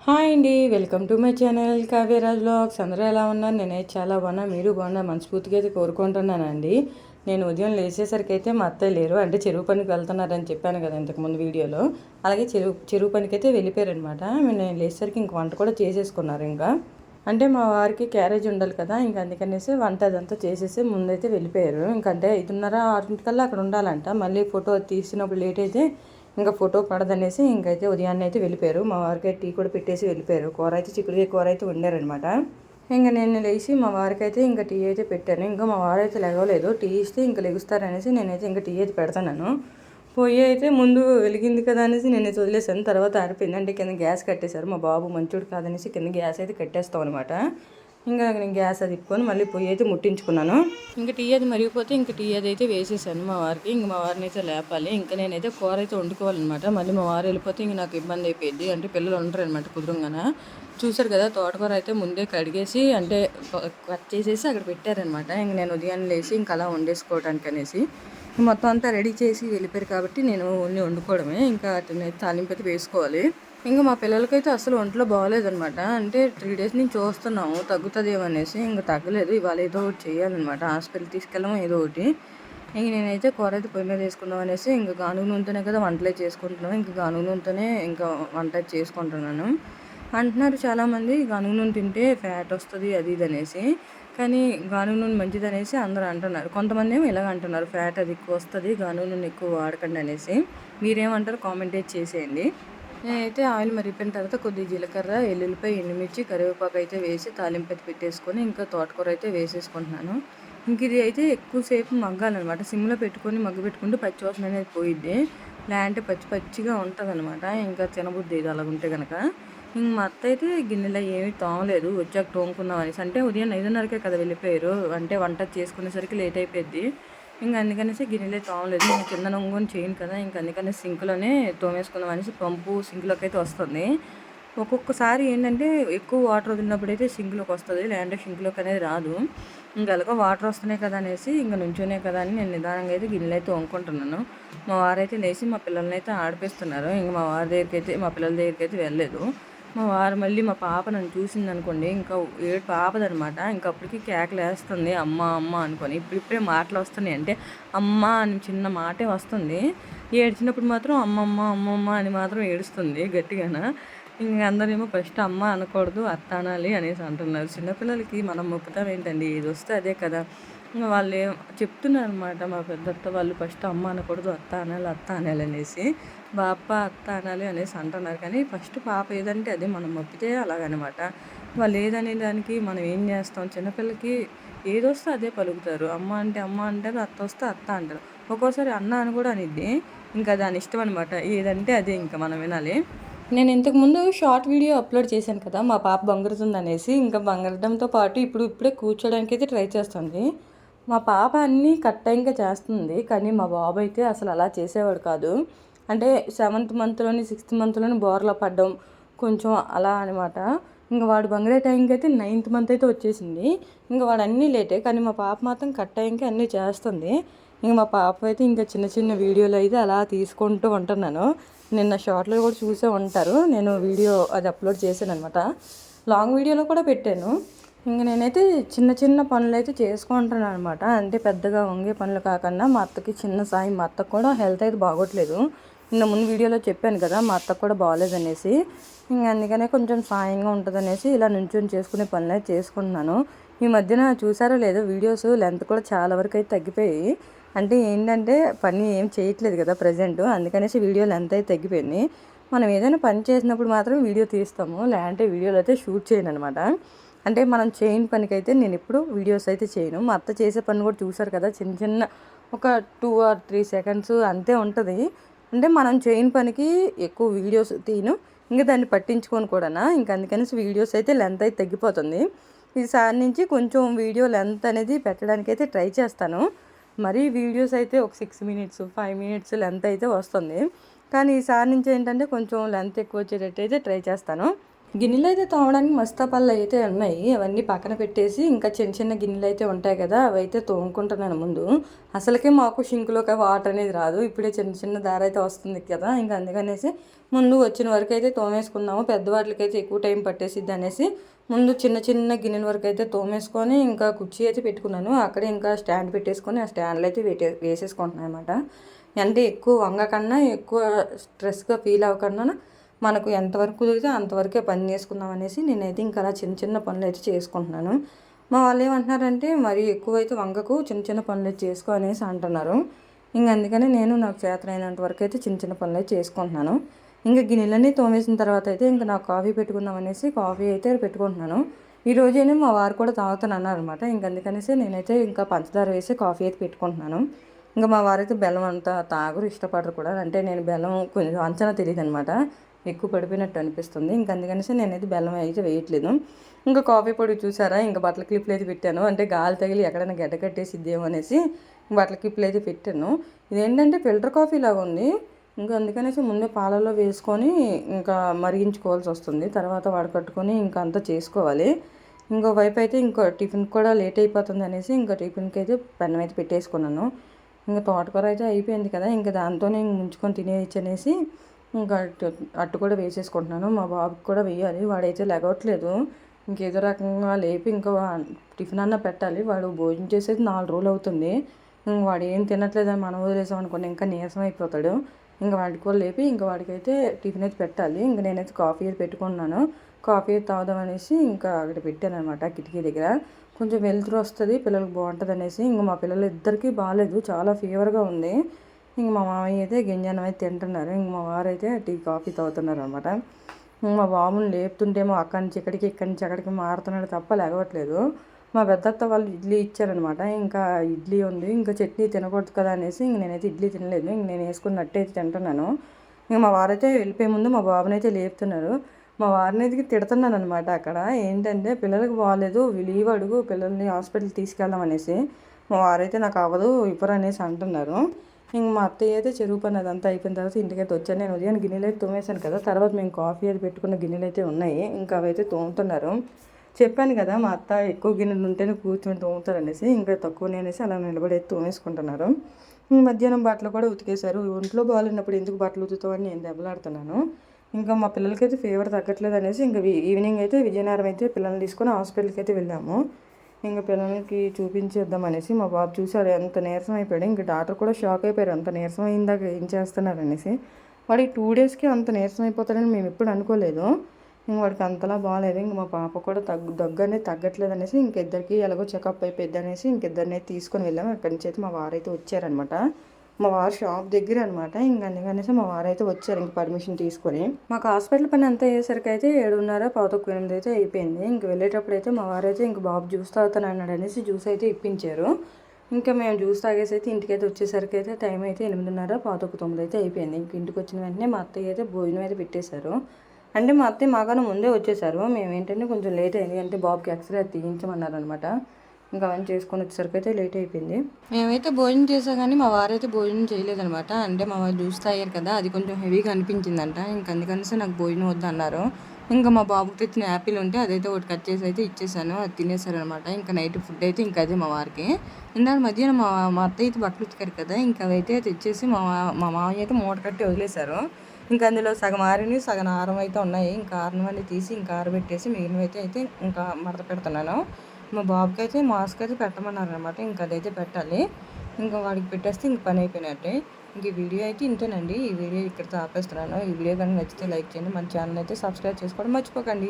Hi అండి, welcome to my channel Kavyaraj vlogs. అందరూ ఎలా ఉన్నారు? నేనైతే చాలా బాగున్నా, మీరు బాగున్నా మనస్ఫూర్తిగా అయితే కోరుకుంటున్నానండి. నేను ఉదయం లేచేసరికి అయితే మా అత్తయ్య లేరు, అంటే చెరువు పనికి వెళ్తున్నారని చెప్పాను కదా ఇంతకుముందు వీడియోలో. అలాగే చెరువు పనికి అయితే వెళ్ళిపోయారనమాట. నేను లేచేసరికి ఇంక వంట కూడా చేసేసుకున్నారు. ఇంకా అంటే మా వారికి క్యారేజ్ ఉండాలి కదా, ఇంకా అందుకనేసి వంట అదంతా చేసేసి ముందైతే వెళ్ళిపోయారు. ఇంకంటే 5:30, 6 అక్కడ ఉండాలంట. మళ్ళీ ఫోటో తీసినప్పుడు లేట్ అయితే ఇంకా ఫోటో పడదనేసి ఇంకైతే ఉదయాన్నే అయితే వెళ్ళిపోయారు. మా వారికి టీ కూడా పెట్టేసి వెళ్ళిపోయారు. కూర అయితే చిక్కుడుకాయ కూర అయితే వండారనమాట. ఇంకా నేను లేచి మా వారికి అయితే ఇంకా టీ అయితే పెట్టాను. ఇంకా మా వారు అయితే లేగలేదు. టీ ఇస్తే ఇంకా లెగుస్తారనేసి నేనైతే ఇంకా టీ అయితే పెడతాను. పొయ్యి అయితే ముందు వెలిగింది కదా అనేసి నేనైతే వదిలేసాను. తర్వాత ఆరిపోయింది. అంటే కింద గ్యాస్ కట్టేశారు. మా బాబు మంచోడు కాదనేసి కింద గ్యాస్ అయితే కట్టేస్తాం అనమాట. ఇంకా నేను గ్యాస్ అది ఇప్పుకొని మళ్ళీ పొయ్యి అయితే ముట్టించుకున్నాను. ఇంకా టీ అది మరిగిపోతే ఇంకా టీ అది అయితే వేసేసాను మా వారికి. ఇంక మా వారిని అయితే లేపాలి. ఇంకా నేనైతే కూర అయితే వండుకోవాలన్నమాట. మళ్ళీ మా వారు వెళ్ళిపోతే ఇంక నాకు ఇబ్బంది అయిపోయింది. అంటే పిల్లలు ఉండరు అనమాట కుదురుగాన. చూసారు కదా, తోటకూర అయితే ముందే కడిగేసి అంటే కట్ చేసేసి అక్కడ పెట్టారనమాట. ఇంక నేను ఉదయాన్నే లేచి ఇంకా అలా వండేసుకోవడానికి అనేసి మొత్తం అంతా రెడీ చేసి వెళ్ళిపోయారు కాబట్టి నేను ఓన్లీ వండుకోవడమే. ఇంకా తాలింపు అయితే వేసుకోవాలి. ఇంకా మా పిల్లలకైతే అసలు ఒంట్లో బాగోలేదనమాట. అంటే 3 డేస్ నుంచి చూస్తున్నాము తగ్గుతుందేమనేసి, ఇంకా తగ్గలేదు. ఇవాళ ఏదో ఒకటి చేయాలన్నమాట, హాస్పిటల్ తీసుకెళ్ళాము ఏదో ఒకటి. ఇంక నేనైతే కూర అయితే పొయ్యి మీద వేసుకుందాం అనేసి ఇంకా గానుగ నూనెతోనే కదా వంటలే చేసుకుంటున్నాం. ఇంకా గానుగ నూనెతోనే ఇంకా వంట చేసుకుంటున్నాను. అంటున్నారు చాలామంది గానుగ నూనె తింటే ఫ్యాట్ వస్తుంది అది ఇది అనేసి. కానీ గానుగ నూనె మంచిది అనేసి అందరూ అంటున్నారు. కొంతమంది ఏమో ఇలాగ అంటున్నారు, ఫ్యాట్ అది ఎక్కువ వస్తుంది, గానుగ నూనె ఎక్కువ వాడకండి అనేసి. మీరేమంటారు కామెంట్ చేసేయండి. నేనైతే ఆయిల్ మరిగిపోయిన తర్వాత కొద్దిగా జీలకర్ర, ఎల్లుల్లిపాయ, ఎండుమిర్చి, కరివేపాకు అయితే వేసి తాలింపు అయితే పెట్టేసుకొని ఇంకా తోటకూర అయితే వేసేసుకుంటున్నాను. ఇంక ఇది అయితే ఎక్కువసేపు మగ్గాలన్నమాట. సిమ్లో పెట్టుకొని మగ్గబెట్టుకుంటే పచ్చివాసన అనేది పోయిద్ది. లేదంటే పచ్చి పచ్చిగా ఉంటుంది అనమాట. ఇంకా తినబుద్ధి ఇది అలాగుంటే కనుక. ఇంక మా అత్త అయితే గిన్నెలో ఏమీ తోమలేదు, వచ్చాక తోముకుందాం అనేసి. అంటే ఉదయం 5:30కే కదా వెళ్ళిపోయారు. అంటే వంట చేసుకునేసరికి లేట్ అయిపోయింది. ఇంక అందుకనేసి గిన్నెలే తోమలేదు. నేను కింద నొంగుని చేయను కదా, ఇంక అందుకని సింక్లోనే తోమేసుకుందాం అనేసి పంపు సింక్లోకి అయితే వస్తుంది. ఒక్కొక్కసారి ఏంటంటే ఎక్కువ వాటర్ వదిలినప్పుడు అయితే సింక్లోకి వస్తుంది, లేదంటే సింక్లోకి అనేది రాదు. ఇంకా ఎలాగో వాటర్ వస్తున్నాయి కదా అనేసి ఇంకా నుంచునే కదా అని నేను నిదానంగా అయితే గిన్నెలు అయితే తోముకుంటున్నాను. మా వారైతే లేచి మా పిల్లల్ని అయితే ఆడిపిస్తున్నారు. ఇంక మా వారి దగ్గరికి అయితే మా పిల్లల దగ్గరికి అయితే వెళ్ళలేదు. మా వారు మళ్ళీ మా పాప నన్ను చూసిందనుకోండి, ఇంకా ఏడుపు ఆపదనమాట. ఇంక అప్పటికి కేకలేస్తుంది అమ్మ అమ్మ అనుకొని. ఇప్పుడిప్పుడే మాటలు వస్తున్నాయి. అంటే అమ్మ అని చిన్న మాటే వస్తుంది. ఏడ్చినప్పుడు మాత్రం అమ్మమ్మ అమ్మమ్మ అని మాత్రం ఏడుస్తుంది గట్టిగాన. ఇంక అందరేమో ఫస్ట్ అమ్మ అనకూడదు అత్త అనాలి అనేసి అంటున్నారు. చిన్నపిల్లలకి మనం మొక్కుతాం ఏంటండి, ఏది వస్తే అదే కదా. ఇంక వాళ్ళు చెప్తున్నారు అనమాట, మా పెద్దత్త వాళ్ళు ఫస్ట్ అమ్మ అనకూడదు అత్త అనాలి అనేసి. బాప అత్త అనాలి అనేసి అంటున్నారు. కానీ ఫస్ట్ పాప ఏదంటే అది మనం మొక్కితే అలాగనమాట. వాళ్ళు ఏదనే దానికి మనం ఏం చేస్తాం. చిన్నపిల్లకి ఏదొస్తే అదే పలుకుతారు. అమ్మ అంటే అమ్మ అంటారు, అత్త వస్తే అత్త అంటారు. ఒక్కోసారి అన్న అని కూడా అనిద్ది. ఇంకా దాని ఇష్టం అనమాట, ఏదంటే అదే ఇంకా మనం వినాలి. నేను ఇంతకుముందు షార్ట్ వీడియో అప్లోడ్ చేశాను కదా, మా పాప బంగారుతుంది అనేసి. ఇంకా బంగారడంతో పాటు ఇప్పుడే కూర్చోడానికి అయితే ట్రై చేస్తుంది. మా పాప అన్నీ కరెక్ట్గా చేస్తుంది. కానీ మా బాబు అయితే అసలు అలా చేసేవాడు కాదు. అంటే 7th మంత్లోని 6th మంత్లోని బోర్లా పడ్డం కొంచెం అలా అనమాట. ఇంకా వాడు బంగారే టైంకి అయితే 9th మంత్ అయితే వచ్చేసింది. ఇంకా వాడు అన్నీ లేటే, కానీ మా పాప మాత్రం కరెక్ట్ టైంకి అన్నీ చేస్తుంది. ఇంక మా పాప అయితే ఇంకా చిన్న చిన్న వీడియోలు అయితే అలా తీసుకుంటూ ఉంటున్నాను. నిన్న షార్ట్లో కూడా చూసే ఉంటారు, నేను వీడియో అది అప్లోడ్ చేశాను అనమాట. లాంగ్ వీడియోలో కూడా పెట్టాను. ఇంక నేనైతే చిన్న చిన్న పనులు అయితే చేసుకుంటున్నాను అనమాట. అంటే పెద్దగా వంగే పనులు కాకుండా మా అత్తకి చిన్న సాయం. మా అత్తకు కూడా హెల్త్ అయితే బాగోట్లేదు. నిన్న ముందు వీడియోలో చెప్పాను కదా, మా అత్తకు కూడా బాగోలేదనేసి. ఇంక అందుకనే కొంచెం సాయంగా ఉంటుందనేసి ఇలా నుంచొని చేసుకునే పనులు అయితే చేసుకుంటున్నాను. ఈ మధ్యన చూసారో లేదో వీడియోస్ లెంత్ కూడా చాలా వరకు అయితే తగ్గిపోయి. అంటే ఏంటంటే పని ఏం చేయట్లేదు కదా ప్రజెంట్, అందుకనేసి వీడియో లెంత్ అయితే తగ్గిపోయింది. మనం ఏదైనా పని చేసినప్పుడు మాత్రం వీడియో తీస్తాము, లేదంటే వీడియోలు అయితే షూట్ చేయను అనమాట. అంటే మనం చేయని పనికైతే నేను ఎప్పుడు వీడియోస్ అయితే చేయను. మా అత్త చేసే పని కూడా చూసారు కదా, చిన్న చిన్న ఒక 2 or 3 seconds అంతే ఉంటుంది. అంటే మనం చేయని పనికి ఎక్కువ వీడియోస్ తీయను, ఇంకా దాన్ని పట్టించుకొని కూడా. ఇంకా అందుకనేసి వీడియోస్ అయితే లెంత్ అయితే తగ్గిపోతుంది. ఈసారి నుంచి కొంచెం వీడియో లెంత్ అనేది పెట్టడానికి అయితే ట్రై చేస్తాను. మరి వీడియోస్ అయితే ఒక 6 minutes 5 minutes లెంత్ అయితే వస్తుంది. కానీ ఈసారి నుంచి ఏంటంటే కొంచెం లెంత్ ఎక్కువ వచ్చేటట్టు అయితే ట్రై చేస్తాను. గిన్నెలు అయితే తోమడానికి మస్తా పళ్ళు అయితే ఉన్నాయి. అవన్నీ పక్కన పెట్టేసి ఇంకా చిన్న చిన్న గిన్నెలు అయితే ఉంటాయి కదా, అవి అయితే తోముకుంటున్నాను ముందు. అసలుకే మాకు షింకులోకి వాటర్ అనేది రాదు, ఇప్పుడే చిన్న చిన్న దారి అయితే వస్తుంది కదా, ఇంకా అందుకనేసి ముందు వచ్చిన వరకు అయితే తోమేసుకుందాము. పెద్దవాటికి అయితే ఎక్కువ టైం పట్టేసిద్ది అనేసి ముందు చిన్న చిన్న గిన్నెల వరకు అయితే తోమేసుకొని ఇంకా కుర్చీ అయితే పెట్టుకున్నాను. అక్కడే ఇంకా స్టాండ్ పెట్టేసుకొని ఆ స్టాండ్లో అయితే వేసేసుకుంటున్నాను అనమాట. అంటే ఎక్కువ వంగ కన్నా ఎక్కువ స్ట్రెస్గా ఫీల్ అవ్వకుండా మనకు ఎంతవరకు కుదిరితే అంతవరకే పని చేసుకుందాం అనేసి నేనైతే ఇంకా అలా చిన్న చిన్న పనులు అయితే చేసుకుంటున్నాను. మా వాళ్ళు ఏమంటున్నారంటే మరీ ఎక్కువైతే వంగకు, చిన్న చిన్న పనులు అయితే చేసుకో అనేసి అంటున్నారు. ఇంకా అందుకని నేను నాకు చేతనైనంత వరకు అయితే చిన్న చిన్న పనులు అయితే చేసుకుంటున్నాను. ఇంకా గిన్నెలన్నీ తోమేసిన తర్వాత అయితే ఇంకా నాకు కాఫీ పెట్టుకుందాం అనేసి కాఫీ అయితే పెట్టుకుంటున్నాను. ఈ రోజైనా మా వారు కూడా తాగుతాను అన్నారనమాట. ఇంక అందుకనేసి నేనైతే ఇంకా పంచదార వేసి కాఫీ అయితే పెట్టుకుంటున్నాను. ఇంకా మా వారైతే బెల్లం అంతా తాగరు, ఇష్టపడరు కూడా. అంటే నేను బెల్లం కొంచెం అంచనా తెలియదు అనమాట, ఎక్కువ పడిపోయినట్టు అనిపిస్తుంది. ఇంక అందుకనేసి నేనైతే బెల్లం అయితే వేయట్లేదు. ఇంకా కాఫీ పొడి చూసారా, ఇంకా బట్టల క్లిప్లు అయితే పెట్టాను. అంటే గాలి తగిలి ఎక్కడైనా గడ్డ కట్టేసిద్దేమో అనేసి బట్టల క్లిప్లు అయితే పెట్టాను. ఇదేంటంటే ఫిల్టర్ కాఫీ లాగా ఉంది. ఇంకా అందుకనేసి ముందే పాలల్లో వేసుకొని ఇంకా మరిగించుకోవాల్సి వస్తుంది. తర్వాత వడకట్టుకొని ఇంకా అంతా చేసుకోవాలి. ఇంకో వైపు అయితే ఇంకో టిఫిన్ కూడా లేట్ అయిపోతుంది అనేసి ఇంకా టిఫిన్కి అయితే పెన్నం అయితే పెట్టేసుకున్నాను. ఇంకా తోటకూర అయితే అయిపోయింది కదా, ఇంకా దాంతోనే ముంచుకొని తినేయచ్చు అనేసి ఇంకా అట్టు కూడా వేసేసుకుంటున్నాను. మా బాబుకి కూడా వేయాలి, వాడైతే లెగవట్లేదు. ఇంకేదో రకంగా లేపి ఇంకా టిఫిన్ అన్న పెట్టాలి. వాడు భోజనం చేసేది 4 రోజులు అవుతుంది. వాడు ఏం తినట్లేదని మనం వదిలేసాం అనుకోండి ఇంకా నీరసం అయిపోతాడు. ఇంకా వాడికి కూడా లేపి ఇంకా వాడికైతే టిఫిన్ అయితే పెట్టాలి. ఇంకా నేనైతే కాఫీ అయితే పెట్టుకున్నాను. కాఫీ అయితే తాగుదాం అనేసి ఇంకా అక్కడ పెట్టాను అనమాట కిటికీ దగ్గర. కొంచెం వెలుతురు వస్తుంది, పిల్లలకు బాగుంటుంది అనేసి. ఇంకా మా పిల్లలు ఇద్దరికీ బాగాలేదు, చాలా ఫీవర్గా ఉంది. ఇంక మా మామయ్య అయితే గింజానం అయితే తింటున్నారు. ఇంక మా వారైతే టీ కాఫీ తాగుతున్నారు అనమాట. మా బాబుని లేపుతుంటేమో అక్కడి నుంచి ఇక్కడి నుంచి అక్కడికి మారుతున్నాడు తప్ప లేగవట్లేదు. మా పెద్దత్త వాళ్ళు ఇడ్లీ ఇచ్చారనమాట. ఇంకా ఇడ్లీ ఉంది, ఇంకా చట్నీ తినకూడదు కదా అనేసి ఇంక నేనైతే ఇడ్లీ తినలేదు. ఇంక నేను వేసుకున్నట్టు అయితే తింటున్నాను. ఇంక మా వారైతే వెళ్ళిపోయే ముందు మా బాబుని అయితే లేపుతున్నారు. మా వారిని అయితే తిడుతున్నాను అనమాట. అక్కడ ఏంటంటే పిల్లలకు బాగాలేదు, లీవ్ అడుగు, పిల్లల్ని హాస్పిటల్కి తీసుకెళ్దాం అనేసి. మా వారైతే నాకు అవ్వదు ఇవ్వరు అనేసి అంటున్నారు. ఇంక మా అత్తయ్య అయితే చెరువు పని అదంతా అయిపోయిన తర్వాత ఇంటికైతే వచ్చాను. నేను ఉదయం గిన్నెలు అయితే తోమేశాను కదా, తర్వాత మేము కాఫీ అయితే పెట్టుకున్న గిన్నెలు అయితే ఉన్నాయి, ఇంకా అవైతే తోముతున్నారు. చెప్పాను కదా మా అత్త ఎక్కువ గిన్నెలు ఉంటేనే కూర్చొని తోముతారు అనేసి, ఇంకా తక్కువనే అనేసి అలా నిలబడి అయితే తోమేసుకుంటున్నారు. మధ్యాహ్నం బట్టలు కూడా ఉతికేశారు. ఒంట్లో బాగాలేనప్పుడు ఎందుకు బట్టలు ఉతుకుతామని నేను దెబ్బలాడుతున్నాను. ఇంకా మా పిల్లలకైతే ఫీవర్ తగ్గట్లేదు అనేసి ఇంకా ఈవినింగ్ అయితే విజయనగరం అయితే పిల్లల్ని తీసుకొని హాస్పిటల్కి అయితే వెళ్ళాము. ఇంకా పిల్లలకి చూపించేద్దాం అనేసి. మా బాబు చూసారు ఎంత నీరసం అయిపోయాడు. ఇంకా డాక్టర్ కూడా షాక్ అయిపోయారు, అంత నీరసం అయిందాక ఏం చేస్తున్నారు అనేసి. వాడికి 2 డేస్కి అంత నీరసం అయిపోతాడని మేము ఎప్పుడు అనుకోలేదు. ఇంక వాడికి అంతలా బాగాలేదు. ఇంక మా పాప కూడా దగ్గు అనేది తగ్గట్లేదు అనేసి ఇంకిద్దరికి ఎలాగో చెకప్ అయిపోద్ది అనేసి ఇంకిద్దరిని తీసుకొని వెళ్ళాము. అక్కడి నుంచి అయితే మా వారైతే వచ్చారనమాట. మా వారు షాప్ దగ్గర అనమాట. ఇంక అందుకనేసి మా వారైతే వచ్చారు ఇంక పర్మిషన్ తీసుకొని. మాకు హాస్పిటల్ పని అంతా అయ్యేసరికి అయితే 7:30 7:15 అయితే అయిపోయింది. ఇంక వెళ్ళేటప్పుడు అయితే మా వారైతే ఇంక బాబు జ్యూస్ తాగుతాను అన్నాడు అనేసి జ్యూస్ అయితే ఇప్పించారు. ఇంకా మేము జ్యూస్ తాగేసి అయితే ఇంటికైతే వచ్చేసరికి అయితే టైం అయితే 8:30 7:09 అయితే అయిపోయింది. ఇంక ఇంటికి వచ్చిన వెంటనే మా అత్తయ్య అయితే భోజనం అయితే పెట్టేశారు. అంటే మా అత్తయ్య మాకన్నా ముందే వచ్చేసారు. మేము ఏంటంటే కొంచెం లేట్ అయింది, అంటే బాబుకి ఎక్స్రే తీయించమన్నారు అనమాట. ఇంకా అవన్నీ చేసుకొని వచ్చేసరికి అయితే లేట్ అయిపోయింది. మేమైతే భోజనం చేసాం కానీ మా వారైతే భోజనం చేయలేదనమాట. అంటే మా వారు జ్యూస్ తాగారు కదా, అది కొంచెం హెవీగా అనిపించిందంట. ఇంకా అందుకనేసి నాకు భోజనం వద్దన్నారు. ఇంకా మా బాబుకి తెచ్చిన యాపిల్ ఉంటే అదైతే ఒకటి కట్ చేసి అయితే ఇచ్చేసాను, అది తినేసారనమాట. ఇంకా నైట్ ఫుడ్ అయితే ఇంకా అదే మా వారికి. ఇందాక మధ్యాహ్నం మా అత్తయ్య అయితే బట్టలు ఉతికారు కదా, ఇంకా అవైతే తెచ్చేసి మా మామయ్య అయితే మూట కట్టి వదిలేశారు. ఇంకా అందులో సగం ఆరిని సగం ఆరం అయితే ఉన్నాయి. ఇంకా ఆరిన అన్నీ తీసి ఇంకా ఆరబెట్టేసి మిగిలినవైతే అయితే ఇంకా మడత పెడుతున్నాను. మా బాబుకి అయితే మాస్క్ అయితే పెట్టమన్నారు అనమాట. ఇంకా అదైతే పెట్టాలి. ఇంకా వాడికి పెట్టేస్తే ఇంక పని అయిపోయినట్టే. ఇంక ఈ వీడియో అయితే ఇంతేనండి. ఈ వీడియో ఇక్కడితో ఆపేస్తున్నాను. ఈ వీడియో కానీ నచ్చితే లైక్ చేయండి, మన ఛానల్ అయితే సబ్స్క్రైబ్ చేసుకోవడం మర్చిపోకండి.